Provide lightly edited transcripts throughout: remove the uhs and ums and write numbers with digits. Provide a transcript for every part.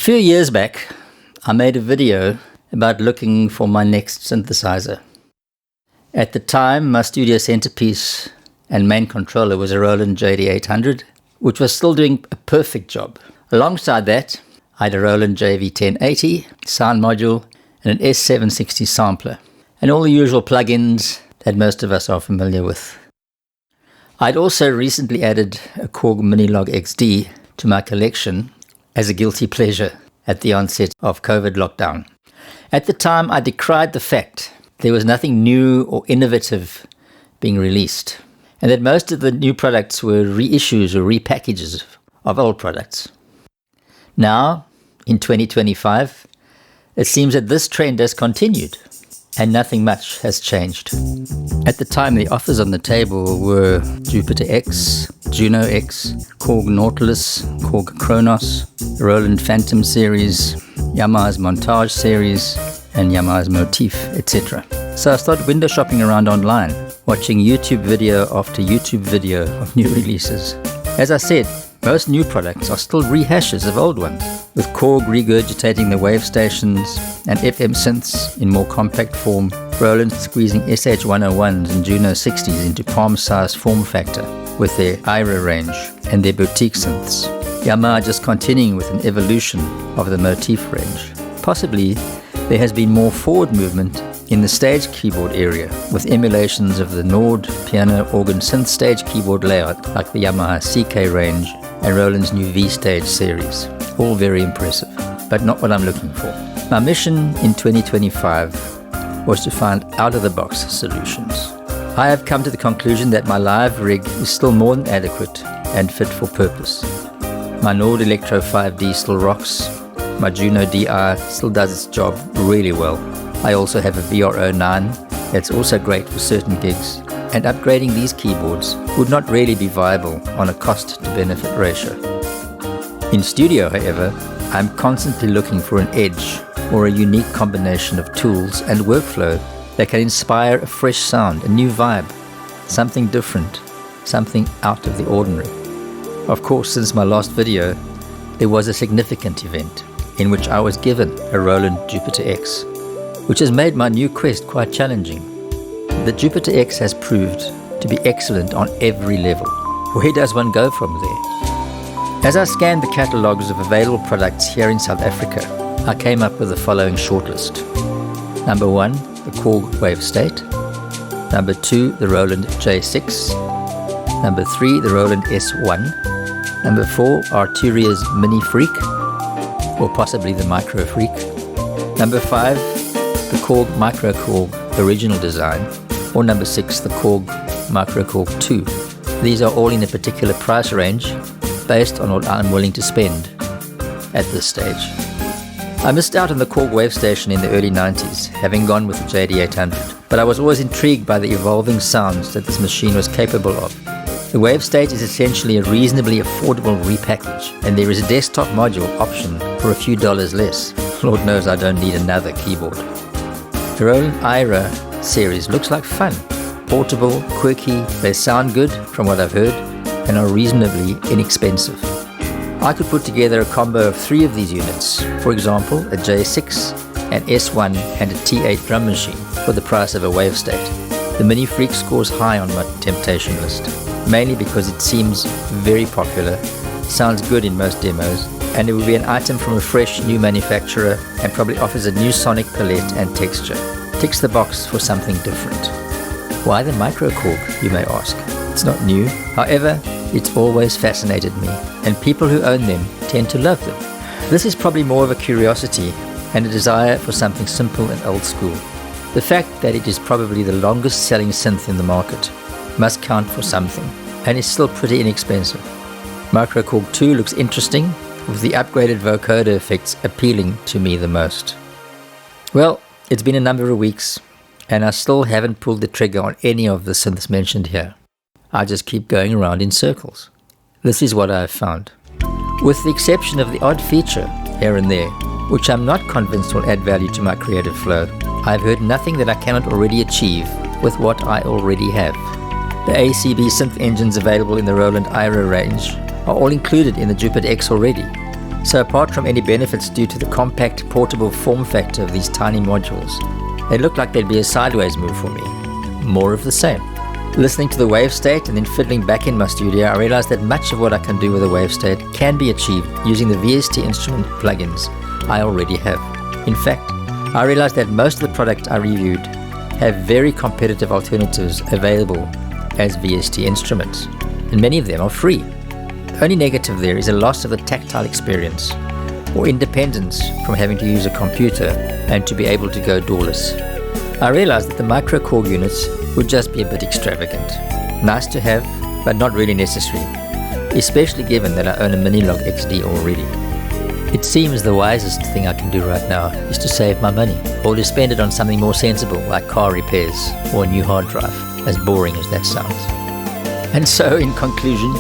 few years back, I made a video about looking for my next synthesizer. At the time, my studio centerpiece and main controller was a Roland JD800, which was still doing a perfect job. Alongside that, I had a Roland JV1080 sound module and an S760 sampler, and all the usual plugins that most of us are familiar with. I'd also recently added a Korg Minilog XD to my collection as a guilty pleasure at the onset of COVID lockdown. At the time, I decried the fact there was nothing new or innovative being released, and that most of the new products were reissues or repackages of old products. Now, in 2025, it seems that this trend has continued, and nothing much has changed. At the time, the offers on the table were Jupiter X, Juno X, Korg Nautilus, Korg Kronos, Roland Phantom series, Yamaha's Montage series, and Yamaha's Motif, etc. So I started window shopping around online, watching YouTube video after YouTube video of new releases. As I said, most new products are still rehashes of old ones, with Korg regurgitating the wave stations and FM synths in more compact form, Roland squeezing SH101s and Juno 60s into palm-sized form factor with their IRA range and their boutique synths. Yamaha just continuing with an evolution of the Motif range. Possibly, there has been more forward movement in the stage keyboard area, with emulations of the Nord piano organ synth stage keyboard layout like the Yamaha CK range and Roland's new V-Stage series. All very impressive, but not what I'm looking for. My mission in 2025 was to find out-of-the-box solutions. I have come to the conclusion that my live rig is still more than adequate and fit for purpose. My Nord Electro 5D still rocks. My Juno DI still does its job really well. I also have a VR09 that's also great for certain gigs, and upgrading these keyboards would not really be viable on a cost-to-benefit ratio. In studio, however, I'm constantly looking for an edge or a unique combination of tools and workflow that can inspire a fresh sound, a new vibe, something different, something out of the ordinary. Of course, since my last video, there was a significant event in which I was given a Roland Jupiter X, which has made my new quest quite challenging. The Jupiter X has proved to be excellent on every level. Where does one go from there? As I scanned the catalogues of available products here in South Africa, I came up with the following shortlist. Number 1, the Korg Wave State. Number 2, the Roland J6. Number 3, the Roland S1. Number 4, Arturia's Mini Freak, or possibly the Micro Freak. Number 5, the Korg Micro Korg Original Design, or number 6, the Korg Micro Korg 2. These are all in a particular price range based on what I'm willing to spend at this stage. I missed out on the Korg Wave Station in the early 90s, having gone with the JD800, but I was always intrigued by the evolving sounds that this machine was capable of. The Wave State is essentially a reasonably affordable repackage, and there is a desktop module option for a few dollars less. Lord knows I don't need another keyboard. The Roland IRA series looks like fun. Portable, quirky, they sound good from what I've heard, and are reasonably inexpensive. I could put together a combo of 3 of these units, for example a J6, an S1 and a T8 drum machine for the price of a Wave State. The Mini Freak scores high on my temptation list, mainly because it seems very popular, sounds good in most demos, and it will be an item from a fresh new manufacturer and probably offers a new sonic palette and texture. Ticks the box for something different. Why the Micro Korg, you may ask? It's not new. However, it's always fascinated me, and people who own them tend to love them. This is probably more of a curiosity and a desire for something simple and old school. The fact that it is probably the longest selling synth in the market must count for something, and is still pretty inexpensive. Micro Korg 2 looks interesting, with the upgraded vocoder effects appealing to me the most. Well, it's been a number of weeks, and I still haven't pulled the trigger on any of the synths mentioned here. I just keep going around in circles. This is what I have found. With the exception of the odd feature here and there, which I'm not convinced will add value to my creative flow, I've heard nothing that I cannot already achieve with what I already have. The ACB synth engines available in the Roland IRA range are all included in the Jupiter X already. So apart from any benefits due to the compact, portable form factor of these tiny modules, they look like they'd be a sideways move for me. More of the same. Listening to the wave state and then fiddling back in my studio, I realized that much of what I can do with a wave state can be achieved using the VST instrument plugins I already have. In fact, I realized that most of the products I reviewed have very competitive alternatives available as VST instruments, and many of them are free. The only negative there is a loss of the tactile experience or independence from having to use a computer and to be able to go doorless. I realized that the micro Korg units would just be a bit extravagant. Nice to have, but not really necessary, especially given that I own a Minilog XD already. It seems the wisest thing I can do right now is to save my money, or to spend it on something more sensible like car repairs or a new hard drive, as boring as that sounds. And so, in conclusion,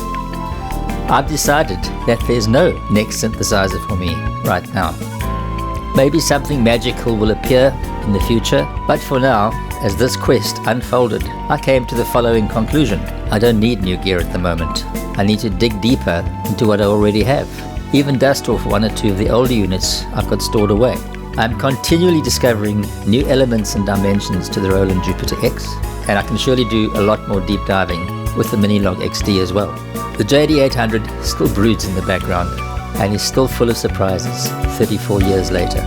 I've decided that there's no Next synthesizer for me right now. Maybe something magical will appear in the future, but for now, as this quest unfolded, I came to the following conclusion. I don't need new gear at the moment. I need to dig deeper into what I already have. Even dust off one or two of the older units I've got stored away. I'm continually discovering new elements and dimensions to the Roland Jupiter X, and I can surely do a lot more deep diving with the Minilog XD as well. The JD800 still broods in the background and is still full of surprises 34 years later.